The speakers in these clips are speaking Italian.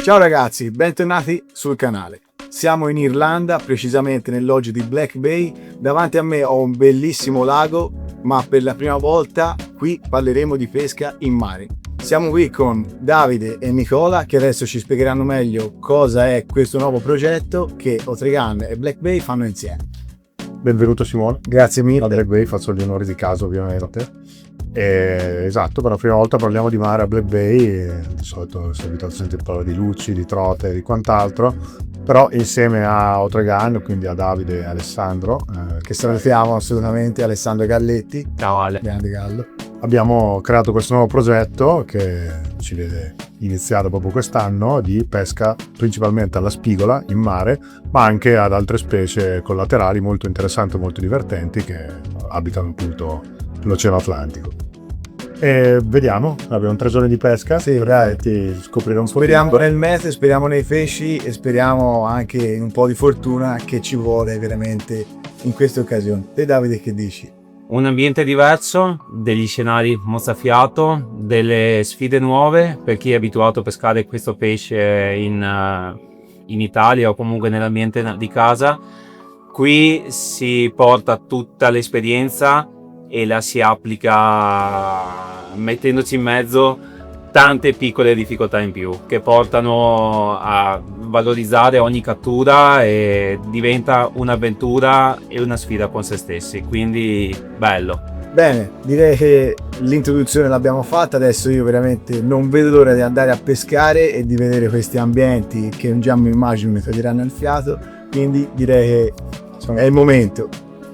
Ciao ragazzi, bentornati sul canale. Siamo in Irlanda, precisamente nel lodge di Black Bay. Davanti a me ho un bellissimo lago, ma per la prima volta qui parleremo di pesca in mare. Siamo qui con Davide e Nicola che adesso ci spiegheranno meglio cosa è questo nuovo progetto che Otregan e Black Bay fanno insieme. Benvenuto Simone. Grazie mille. A Black Bay faccio gli onori di casa ovviamente. Esatto, per la prima volta parliamo di mare a Black Bay. Di solito si è abituato a sentire parlare di luci, di trote e di quant'altro, però insieme a Otregan, quindi a Davide e Alessandro, Che salutiamo assolutamente, Alessandro Galletti. Ciao Ale. Grande Gallo. abbiamo creato questo nuovo progetto che ci vede iniziato proprio quest'anno di pesca principalmente alla spigola in mare, ma anche ad altre specie collaterali molto interessanti e molto divertenti che abitano appunto l'Oceano Atlantico. E vediamo, abbiamo 3 giorni di pesca, Sì, dai. ti scoprire un po'. Speriamo nel mete, speriamo nei pesci e speriamo anche in un po' di fortuna che ci vuole veramente in queste occasioni. Te Davide che dici? Un ambiente diverso, degli scenari mozzafiato, delle sfide nuove per chi è abituato a pescare questo pesce in Italia o comunque nell'ambiente di casa. Qui si porta tutta l'esperienza e la si applica mettendoci in mezzo tante piccole difficoltà in più che portano a valorizzare ogni cattura e diventa un'avventura e una sfida con se stessi, quindi bello. Bene, direi che l'introduzione l'abbiamo fatta, adesso io veramente non vedo l'ora di andare a pescare e di vedere questi ambienti che già mi immagino mi toglieranno il fiato, quindi direi che è il momento.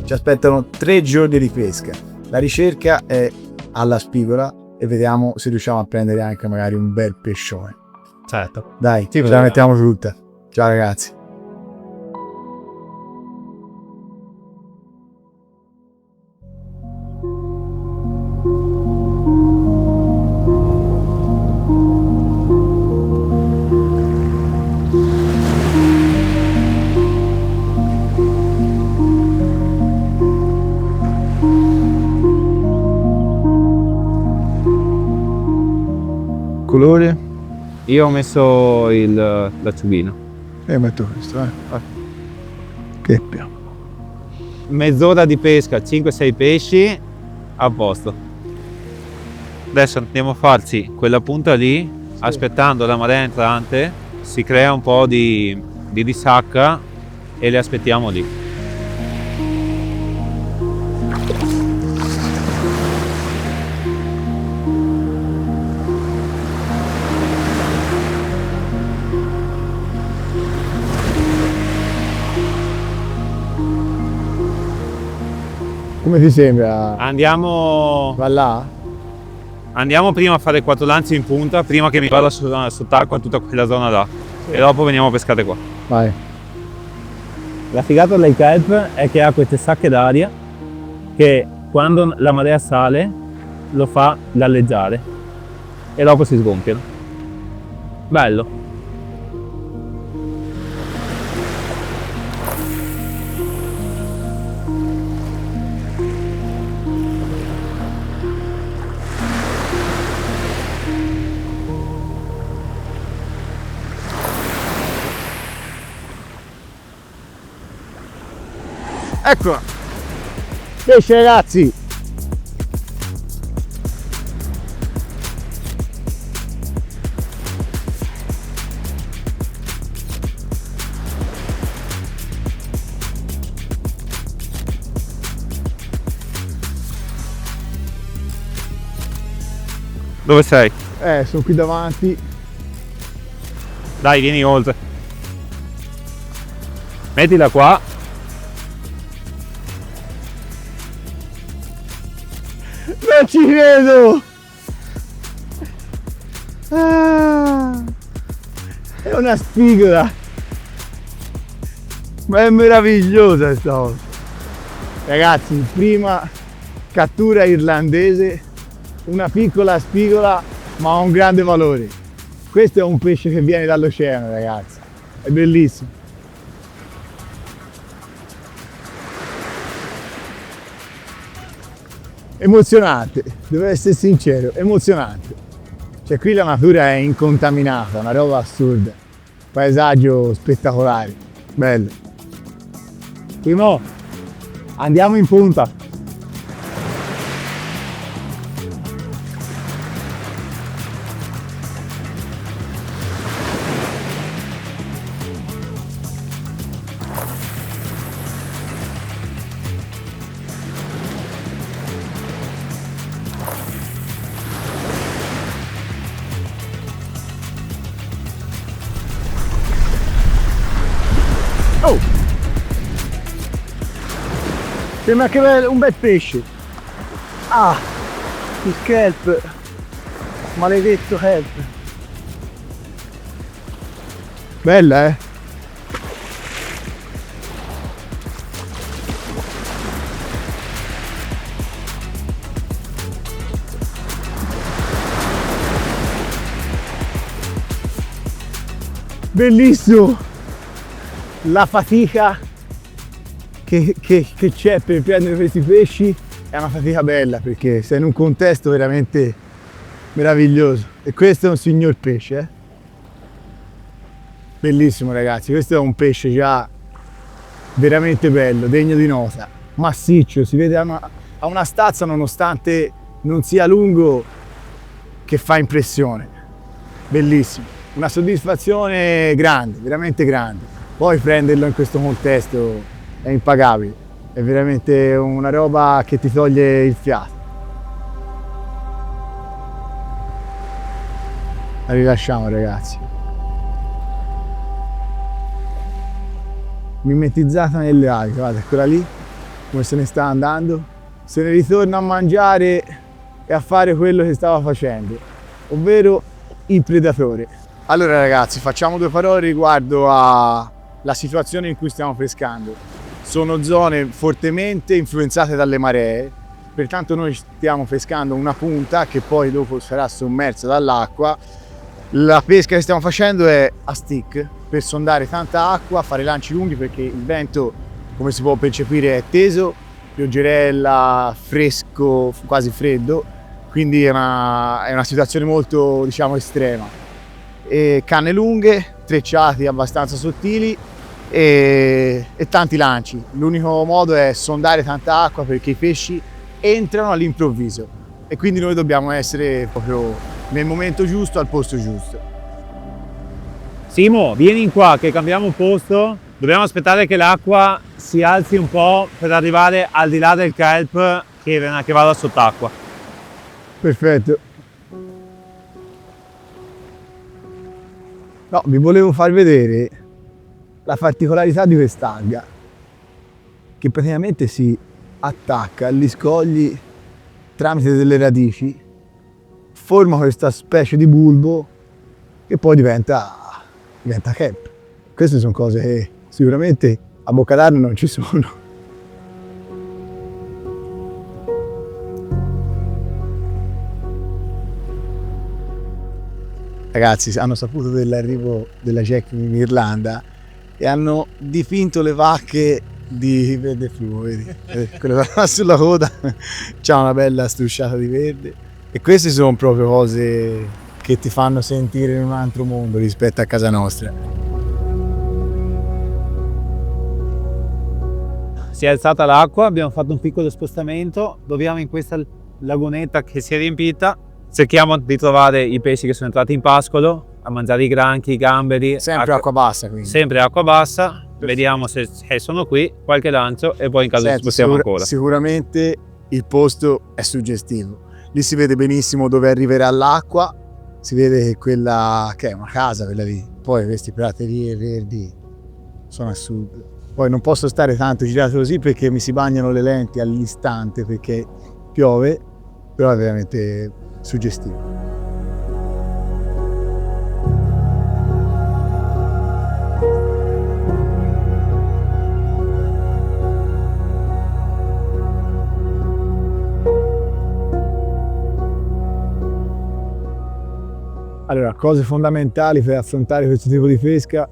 Ci aspettano 3 giorni di pesca, la ricerca è alla spigola e vediamo se riusciamo a prendere anche magari un bel pescione. Certo. Dai, ce la mettiamo tutta. Ciao ragazzi. Colore? Io ho messo l'acciughino. Metto questo, Che più. Mezz'ora di pesca, 5-6 pesci, a posto. Adesso andiamo a farci quella punta lì, aspettando la marea entrante, si crea un po' di risacca e le aspettiamo lì. Come ti sembra? Andiamo prima a fare 4 lanci in punta, prima che mi vada sott'acqua tutta quella zona là. E dopo veniamo a pescare qua. Vai. La figata del kelp è che ha queste sacche d'aria che quando la marea sale lo fa galleggiare e dopo si sgonfiano. Bello. Eccola! Pesce ragazzi! Dove sei? Sono qui davanti. Dai, vieni oltre. Mettila qua. Non ci credo! È una spigola! Ma è meravigliosa questa cosa! Ragazzi, prima cattura irlandese, una piccola spigola ma ha un grande valore. Questo è un pesce che viene dall'oceano, ragazzi. È bellissimo. Emozionante, devo essere sincero, emozionante. Cioè qui la natura è incontaminata, una roba assurda. Paesaggio spettacolare, bello. Primo, andiamo in punta. Oh! Sembra che un bel pesce. Ah! Il kelp! Maledetto kelp! Bella, eh? Bellissimo! La fatica che c'è per prendere questi pesci è una fatica bella, perché sei in un contesto veramente meraviglioso. E questo è un signor pesce, eh? Bellissimo ragazzi, questo è un pesce già veramente bello, degno di nota, massiccio, si vede ha una stazza, nonostante non sia lungo, che fa impressione. Bellissimo, una soddisfazione grande, veramente grande. Poi prenderlo in questo contesto è impagabile, è veramente una roba che ti toglie il fiato. La rilasciamo ragazzi. Mimetizzata nelle ali, guarda, quella lì come se ne sta andando. Se ne ritorna a mangiare e a fare quello che stava facendo, ovvero il predatore. Allora ragazzi, facciamo due parole riguardo alla situazione in cui stiamo pescando. Sono zone fortemente influenzate dalle maree, pertanto noi stiamo pescando una punta che poi dopo sarà sommersa dall'acqua. La pesca che stiamo facendo è a stick, per sondare tanta acqua, fare lanci lunghi, perché il vento, come si può percepire, è teso, pioggerella, fresco, quasi freddo, quindi è una situazione molto, diciamo, estrema. E canne lunghe, trecciati abbastanza sottili e tanti lanci. L'unico modo è sondare tanta acqua, perché i pesci entrano all'improvviso e quindi noi dobbiamo essere proprio nel momento giusto, al posto giusto. Simo, vieni qua che cambiamo posto. Dobbiamo aspettare che l'acqua si alzi un po' per arrivare al di là del kelp che vada sott'acqua. Perfetto. No, vi volevo far vedere la particolarità di quest'alga, che praticamente si attacca agli scogli tramite delle radici, forma questa specie di bulbo che poi diventa kelp. Queste sono cose che sicuramente a Boccadano non ci sono. Ragazzi, hanno saputo dell'arrivo della Jack in Irlanda e hanno dipinto le vacche di verde fluo, vedi? Quella sulla coda c'ha una bella strusciata di verde, e queste sono proprio cose che ti fanno sentire in un altro mondo rispetto a casa nostra. Si è alzata l'acqua, abbiamo fatto un piccolo spostamento, proviamo in questa lagunetta che si è riempita, cerchiamo di trovare i pesci che sono entrati in pascolo, a mangiare i granchi, i gamberi. Sempre acqua bassa, quindi. Sempre acqua bassa, vediamo se sono qui, qualche lancio e poi in caso ci spostiamo ancora. Sicuramente il posto è suggestivo, lì si vede benissimo dove arriverà l'acqua, si vede che quella che è una casa, quella lì, poi questi praterie verdi sono a sud. Poi non posso stare tanto girato così perché mi si bagnano le lenti all'istante perché piove, però è veramente suggestivo. Allora, cose fondamentali per affrontare questo tipo di pesca: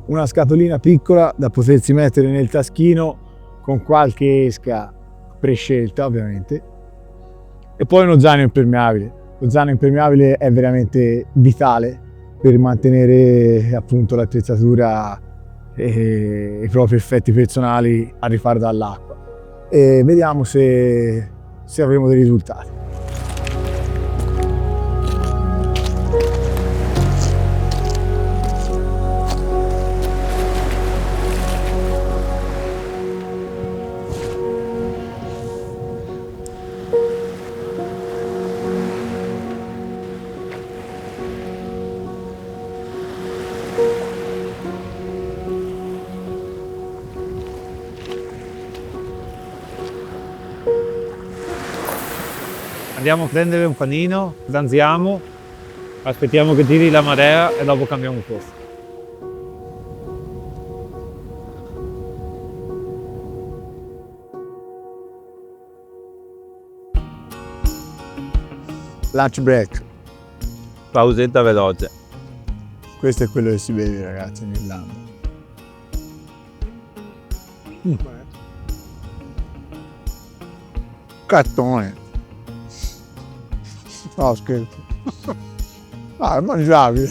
una scatolina piccola da potersi mettere nel taschino con qualche esca prescelta ovviamente, e poi uno zaino impermeabile. L'ozono impermeabile è veramente vitale per mantenere appunto l'attrezzatura e i propri effetti personali al riparo dall'acqua. E vediamo se avremo dei risultati. Andiamo a prendere un panino, danziamo, aspettiamo che tiri la marea e dopo cambiamo posto. Lunch break. Pausetta veloce. Questo è quello che si beve, ragazzi, in Irlanda. Cartone. No, scherzo. Ah, è mangiabile.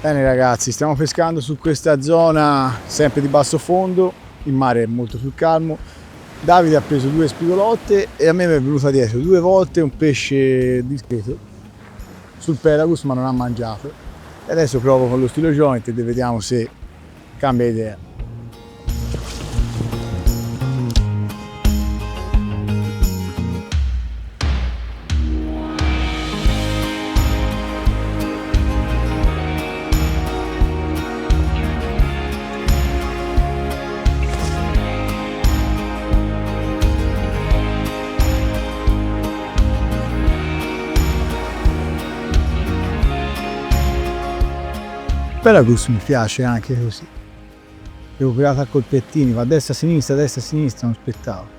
Bene ragazzi, stiamo pescando su questa zona sempre di basso fondo, il mare è molto più calmo. Davide ha preso 2 spigolotte e a me mi è venuta dietro 2 volte un pesce discreto sul Pelagus, ma non ha mangiato. E adesso provo con lo stilo joint e vediamo se cambia idea. Pelagus mi piace anche così, recuperato a colpettini, va a destra a sinistra, uno spettacolo.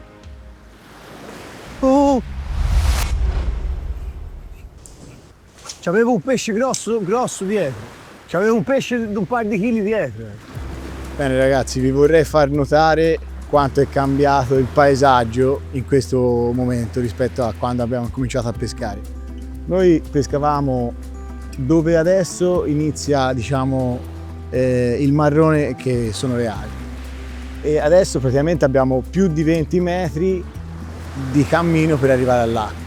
Oh! C'avevo un pesce grosso dietro, c'avevo un pesce di un paio di chili dietro. Bene ragazzi, vi vorrei far notare quanto è cambiato il paesaggio in questo momento rispetto a quando abbiamo cominciato a pescare. Noi pescavamo dove adesso inizia, diciamo, il marrone, che sono le alghe, e adesso praticamente abbiamo più di 20 metri di cammino per arrivare all'acqua.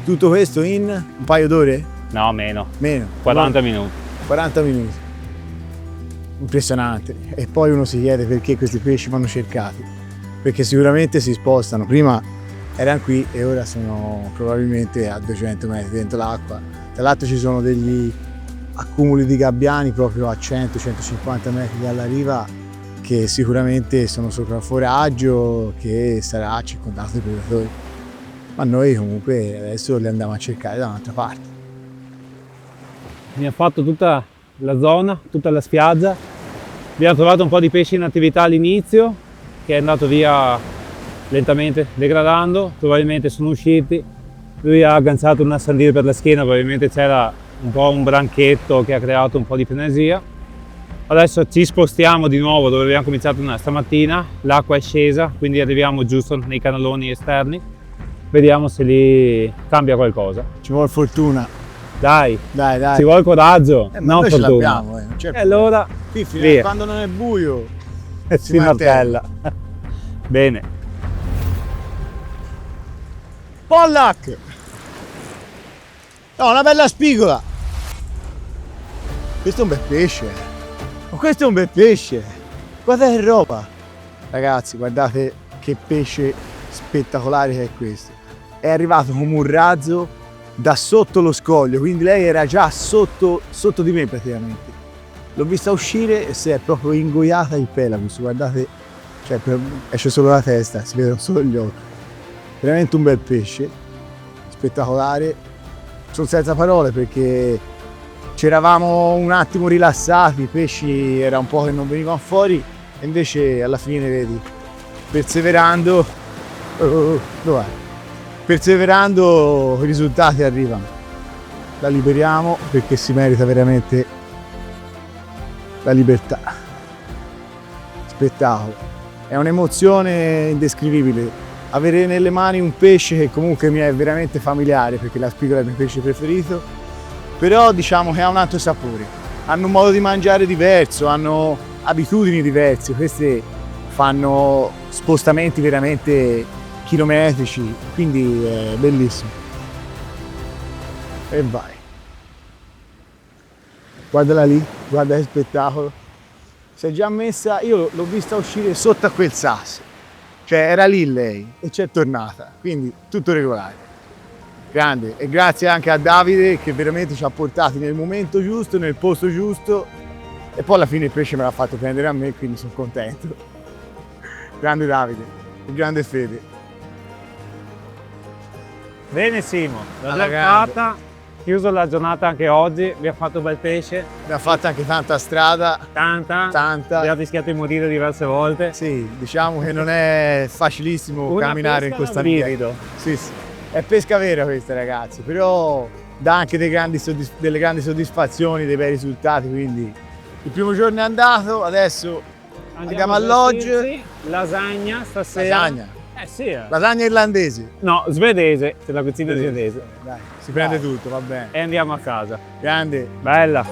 Tutto questo in un paio d'ore? No, meno. Meno. 40 minuti. 40 minuti. Impressionante. E poi uno si chiede perché questi pesci vanno cercati, perché sicuramente si spostano. Prima erano qui e ora sono probabilmente a 200 metri dentro l'acqua. Tra l'altro ci sono degli accumuli di gabbiani proprio a 100-150 metri dalla riva che sicuramente sono sopra un foraggio che sarà circondato dai predatori. Ma noi comunque adesso li andiamo a cercare da un'altra parte. Abbiamo fatto tutta la zona, tutta la spiaggia. Abbiamo trovato un po' di pesci in attività all'inizio, che è andato via lentamente degradando, probabilmente sono usciti. Lui ha agganciato una sandira per la schiena, probabilmente c'era un po' un branchetto che ha creato un po' di frenesia. Adesso ci spostiamo di nuovo dove abbiamo cominciato stamattina, l'acqua è scesa, quindi arriviamo giusto nei canaloni esterni. Vediamo se lì cambia qualcosa. Ci vuole fortuna. Dai, Dai. ci vuole coraggio, Ma non noi ce fortuna. l'abbiamo, non c'è E allora, qui fino via. a quando non è buio si martella. Bene. Pollack! No, una bella spigola! Questo è un bel pesce! Ma questo è un bel pesce! Guarda che roba! Ragazzi, guardate che pesce spettacolare che è questo! È arrivato come un razzo da sotto lo scoglio, quindi lei era già sotto di me praticamente. L'ho vista uscire e si è proprio ingoiata il Pelagus, guardate, cioè esce solo la testa, si vedono solo gli occhi. Veramente un bel pesce, spettacolare. Sono senza parole perché c'eravamo un attimo rilassati, i pesci era un po' che non venivano fuori e invece alla fine vedi, perseverando, dov'è? Perseverando i risultati arrivano. La liberiamo perché si merita veramente la libertà. spettacolo. È un'emozione indescrivibile. Avere nelle mani un pesce che comunque mi è veramente familiare, perché la spigola è il mio pesce preferito, però diciamo che ha un altro sapore. Hanno un modo di mangiare diverso, hanno abitudini diverse, queste fanno spostamenti veramente chilometrici, quindi è bellissimo. E vai. Guardala lì, guarda che spettacolo. Si è già messa, io l'ho vista uscire sotto a quel sasso. Cioè era lì lei e c'è tornata, quindi tutto regolare. Grande, e grazie anche a Davide che veramente ci ha portati nel momento giusto, nel posto giusto, e poi alla fine il pesce me l'ha fatto prendere a me, quindi sono contento. Grande Davide, e grande Fede. Bene Simo, la Alla giornata, chiuso la giornata anche oggi, abbiamo fatto bel pesce, Abbiamo fatto anche tanta strada, tanta, tanta. abbiamo rischiato di morire diverse volte. Sì, diciamo che non è facilissimo camminare in questo ambiente. brivido. Sì, sì. È pesca vera questa, ragazzi, però dà anche delle grandi soddisfazioni, dei bei risultati, quindi il primo giorno è andato, adesso andiamo al lodge. Lasagna stasera. Lasagna, Sì. lasagna irlandese. No, svedese, c'è la cucina svedese. Dai, si prende tutto, va bene. E andiamo a casa. Grande. Bella.